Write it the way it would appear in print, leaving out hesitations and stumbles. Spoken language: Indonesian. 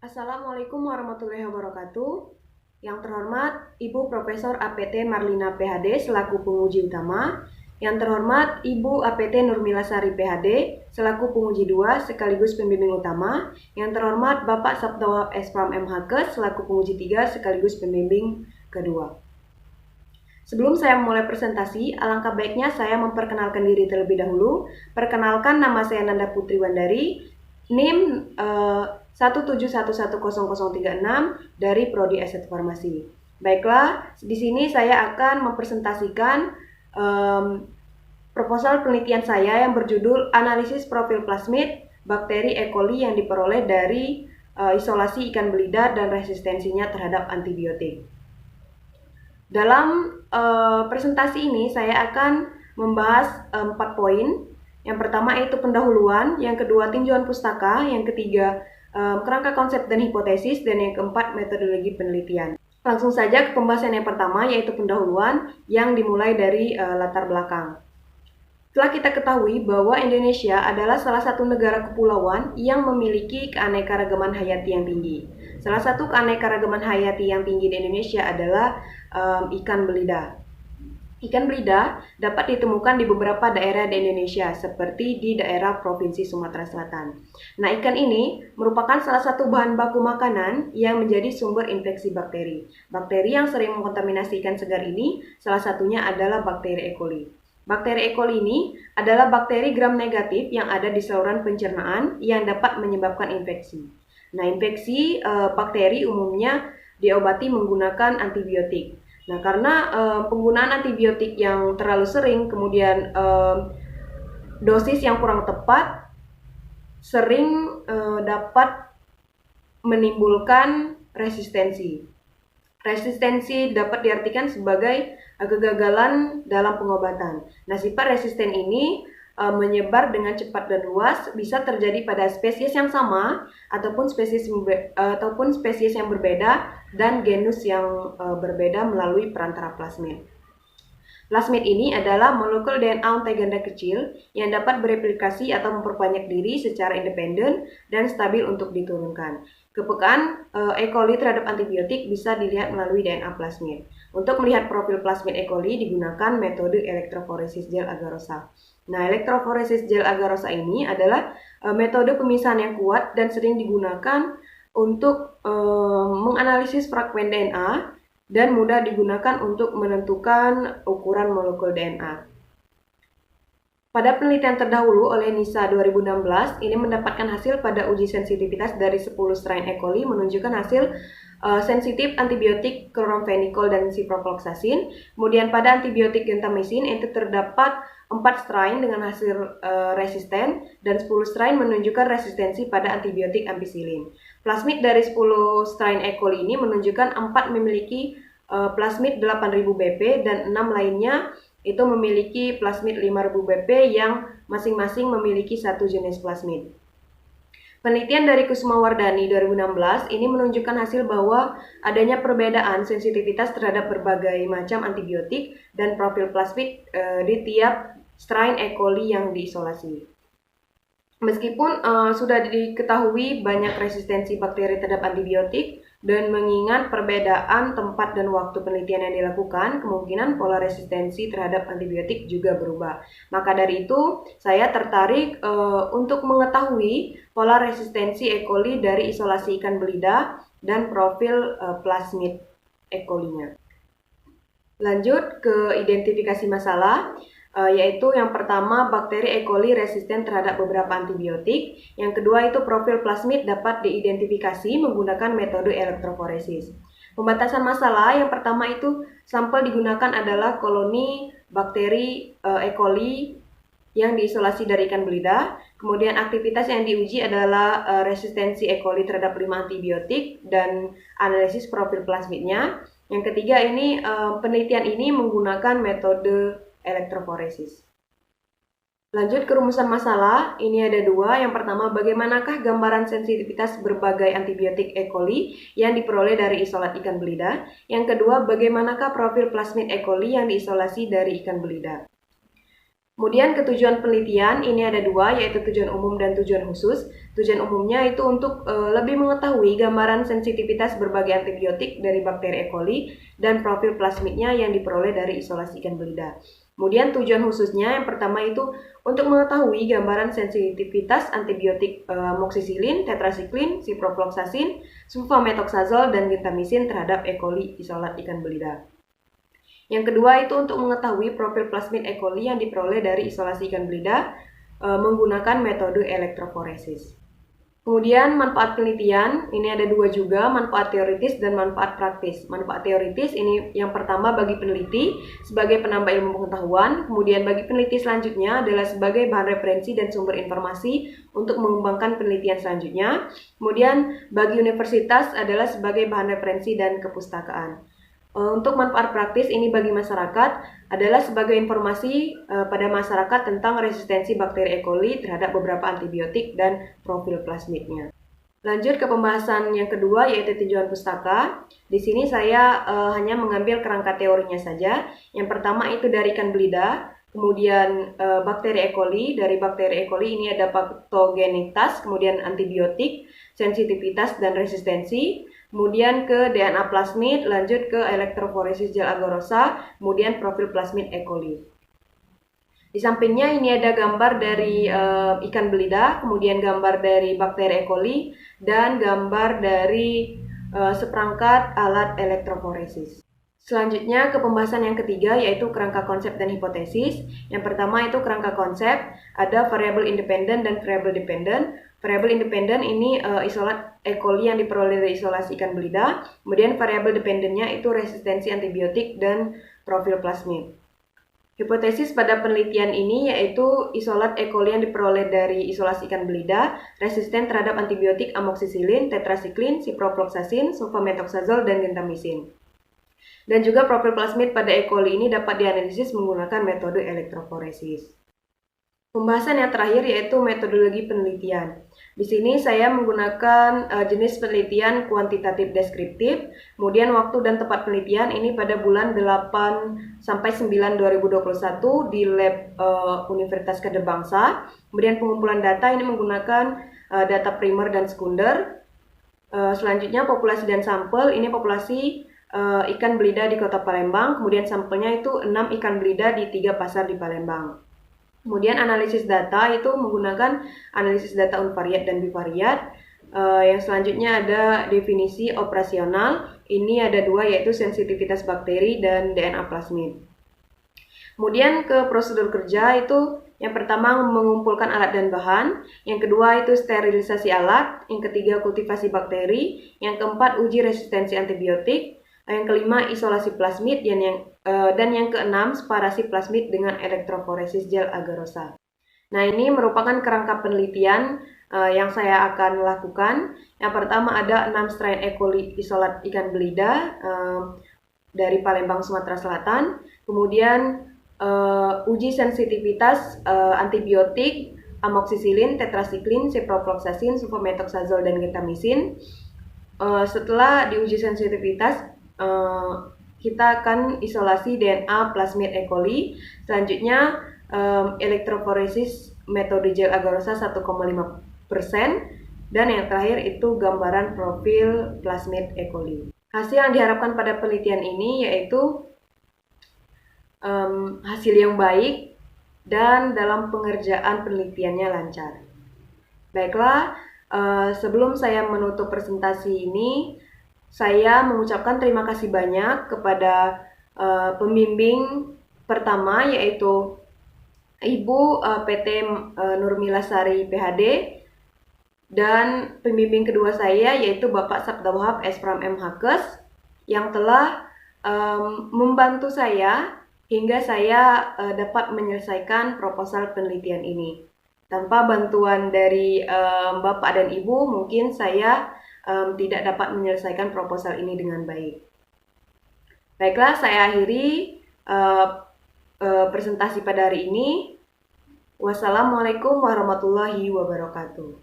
Assalamualaikum warahmatullahi wabarakatuh. Yang terhormat Ibu Profesor APT Marlina PhD selaku penguji utama. Yang terhormat Ibu APT Nurmila Sari PhD selaku penguji 2 sekaligus pembimbing utama. Yang terhormat Bapak Sabtawab Espram MHK selaku penguji 3 sekaligus pembimbing kedua. Sebelum saya memulai presentasi, alangkah baiknya saya memperkenalkan diri terlebih dahulu. Perkenalkan, nama saya Nanda Putri Wandari, NIM 1711036 dari Prodi Eset Farmasi. Baiklah, di sini saya akan mempresentasikan proposal penelitian saya yang berjudul Analisis Profil Plasmid Bakteri E. coli yang diperoleh dari isolasi ikan belida dan resistensinya terhadap antibiotik. Dalam presentasi ini saya akan membahas 4 poin. Yang pertama yaitu pendahuluan, yang kedua tinjauan pustaka, yang ketiga kerangka konsep dan hipotesis, dan yang keempat metodologi penelitian. Langsung saja ke pembahasan yang pertama yaitu pendahuluan yang dimulai dari latar belakang. Telah kita ketahui bahwa Indonesia adalah salah satu negara kepulauan yang memiliki keanekaragaman hayati yang tinggi. Salah satu keanekaragaman hayati yang tinggi di Indonesia adalah ikan belida. Ikan belida dapat ditemukan di beberapa daerah di Indonesia, seperti di daerah Provinsi Sumatera Selatan. Nah, ikan ini merupakan salah satu bahan baku makanan yang menjadi sumber infeksi bakteri. Bakteri yang sering mengkontaminasi ikan segar ini, salah satunya adalah bakteri E. coli. Bakteri E. coli ini adalah bakteri gram negatif yang ada di saluran pencernaan yang dapat menyebabkan infeksi. Nah, infeksi bakteri umumnya diobati menggunakan antibiotik. Nah, karena penggunaan antibiotik yang terlalu sering, kemudian dosis yang kurang tepat, sering dapat menimbulkan resistensi. Resistensi dapat diartikan sebagai kegagalan dalam pengobatan. Nah, sifat resisten ini menyebar dengan cepat dan luas, bisa terjadi pada spesies yang sama ataupun spesies yang berbeda dan genus yang berbeda melalui perantara plasmid. Plasmid ini adalah molekul DNA untai ganda kecil yang dapat bereplikasi atau memperbanyak diri secara independen dan stabil untuk diturunkan. Kepekaan E. coli terhadap antibiotik bisa dilihat melalui DNA plasmid. Untuk melihat profil plasmid E. coli digunakan metode elektroforesis gel agarosa. Nah, elektroforesis gel agarosa ini adalah metode pemisahan yang kuat dan sering digunakan untuk menganalisis fragmen DNA dan mudah digunakan untuk menentukan ukuran molekul DNA. Pada penelitian terdahulu oleh NISA 2016, ini mendapatkan hasil pada uji sensitivitas dari 10 strain E. coli menunjukkan hasil sensitif antibiotik kloromfenikol dan ciprofloxacin. Kemudian pada antibiotik gentamicin itu terdapat 4 strain dengan hasil resisten dan 10 strain menunjukkan resistensi pada antibiotik ampicillin. Plasmid dari 10 strain E. coli ini menunjukkan 4 memiliki plasmid 8000 BP dan 6 lainnya itu memiliki plasmid 5000 BP yang masing-masing memiliki satu jenis plasmid. Penelitian dari Kusumawardhani 2016 ini menunjukkan hasil bahwa adanya perbedaan sensitivitas terhadap berbagai macam antibiotik dan profil plasmid di tiap strain E. coli yang diisolasi. Meskipun sudah diketahui banyak resistensi bakteri terhadap antibiotik dan mengingat perbedaan tempat dan waktu penelitian yang dilakukan, kemungkinan pola resistensi terhadap antibiotik juga berubah. Maka dari itu, saya tertarik untuk mengetahui pola resistensi E. coli dari isolasi ikan belida dan profil plasmid E. coli-nya. Lanjut ke identifikasi masalah. Yaitu yang pertama bakteri E. coli resisten terhadap beberapa antibiotik, yang kedua itu profil plasmid dapat diidentifikasi menggunakan metode elektroforesis. Pembatasan masalah yang pertama itu sampel digunakan adalah koloni bakteri E. coli yang diisolasi dari ikan belida. Kemudian aktivitas yang diuji adalah resistensi E. coli terhadap 5 antibiotik dan analisis profil plasmidnya. Yang ketiga ini penelitian ini menggunakan metode elektroforesis. Lanjut ke rumusan masalah, ini ada 2. Yang pertama, bagaimanakah gambaran sensitivitas berbagai antibiotik E. coli yang diperoleh dari isolat ikan belida? Yang kedua, bagaimanakah profil plasmid E. coli yang diisolasi dari ikan belida? Kemudian ke tujuan penelitian, ini ada 2, yaitu tujuan umum dan tujuan khusus. Tujuan umumnya itu untuk lebih mengetahui gambaran sensitivitas berbagai antibiotik dari bakteri E. coli dan profil plasmidnya yang diperoleh dari isolasi ikan belida. Kemudian tujuan khususnya yang pertama itu untuk mengetahui gambaran sensitivitas antibiotik amoxicillin, tetracycline, ciprofloxacin, sulfamethoxazole, dan gentamisin terhadap E. coli isolat ikan belida. Yang kedua itu untuk mengetahui profil plasmid E. coli yang diperoleh dari isolasi ikan belida menggunakan metode elektroforesis. Kemudian manfaat penelitian, ini ada dua juga, manfaat teoritis dan manfaat praktis. Manfaat teoritis ini yang pertama bagi peneliti sebagai penambah ilmu pengetahuan, kemudian bagi peneliti selanjutnya adalah sebagai bahan referensi dan sumber informasi untuk mengembangkan penelitian selanjutnya. Kemudian bagi universitas adalah sebagai bahan referensi dan kepustakaan. Untuk manfaat praktis ini bagi masyarakat adalah sebagai informasi pada masyarakat tentang resistensi bakteri E. coli terhadap beberapa antibiotik dan profil plasmidnya. Lanjut ke pembahasan yang kedua yaitu tinjauan pustaka. Di sini saya hanya mengambil kerangka teorinya saja. Yang pertama itu dari ikan belida, kemudian bakteri E. coli. Dari bakteri E. coli ini ada patogenitas, kemudian antibiotik, sensitivitas dan resistensi. Kemudian ke DNA plasmid, lanjut ke elektroforesis gel agar-agarose, kemudian profil plasmid E. coli. Di sampingnya ini ada gambar dari ikan belida, kemudian gambar dari bakteri E. coli, dan gambar dari seperangkat alat elektroforesis. Selanjutnya ke pembahasan yang ketiga yaitu kerangka konsep dan hipotesis. Yang pertama itu kerangka konsep, ada variabel independen dan variabel dependen. Variabel independen ini isolat E. coli yang diperoleh dari isolasi ikan belida. Kemudian variabel dependennya itu resistensi antibiotik dan profil plasmid. Hipotesis pada penelitian ini yaitu isolat E. coli yang diperoleh dari isolasi ikan belida resisten terhadap antibiotik amoxicillin, tetracycline, ciprofloxacin, sulfamethoxazole, dan gentamisin. Dan juga profil plasmid pada E. coli ini dapat dianalisis menggunakan metode elektroforesis. Pembahasan yang terakhir yaitu metodologi penelitian. Di sini saya menggunakan jenis penelitian kuantitatif deskriptif, kemudian waktu dan tempat penelitian ini pada bulan 8 sampai 9 2021 di lab Universitas Kadebangsa. Kemudian pengumpulan data ini menggunakan data primer dan sekunder. Selanjutnya populasi dan sampel, ini populasi ikan belida di Kota Palembang, kemudian sampelnya itu 6 ikan belida di 3 pasar di Palembang. Kemudian analisis data itu menggunakan analisis data unvariat dan bivariat. Yang selanjutnya ada definisi operasional, ini ada dua yaitu sensitivitas bakteri dan DNA plasmid. Kemudian ke prosedur kerja itu yang pertama mengumpulkan alat dan bahan, yang kedua itu sterilisasi alat, yang ketiga kultivasi bakteri, yang keempat uji resistensi antibiotik, yang kelima isolasi plasmid, dan yang keenam separasi plasmid dengan elektroforesis gel agar-agarose. Nah, ini merupakan kerangka penelitian yang saya akan lakukan. Yang pertama ada 6 strain E. coli isolat ikan belida dari Palembang, Sumatera Selatan. Kemudian uji sensitivitas antibiotik amoxicillin, tetracycline, ciprofloxacin, sulfamethoxazole, dan gentamisin. Setelah diuji sensitivitas, kita akan isolasi DNA plasmid E. coli. Selanjutnya elektroforesis metode gel agar-agarose 1,5%, dan yang terakhir itu gambaran profil plasmid E. coli. Hasil yang diharapkan pada penelitian ini yaitu hasil yang baik dan dalam pengerjaan penelitiannya lancar. Baiklah, sebelum saya menutup presentasi ini, saya mengucapkan terima kasih banyak kepada pembimbing pertama yaitu Ibu PT Nurmila Sari PhD, dan pembimbing kedua saya yaitu Bapak Sabda Wahab Espram MHkes yang telah membantu saya hingga saya dapat menyelesaikan proposal penelitian ini. Tanpa bantuan dari Bapak dan Ibu mungkin saya tidak dapat menyelesaikan proposal ini dengan baik. Baiklah, saya akhiri presentasi pada hari ini. Wassalamualaikum warahmatullahi wabarakatuh.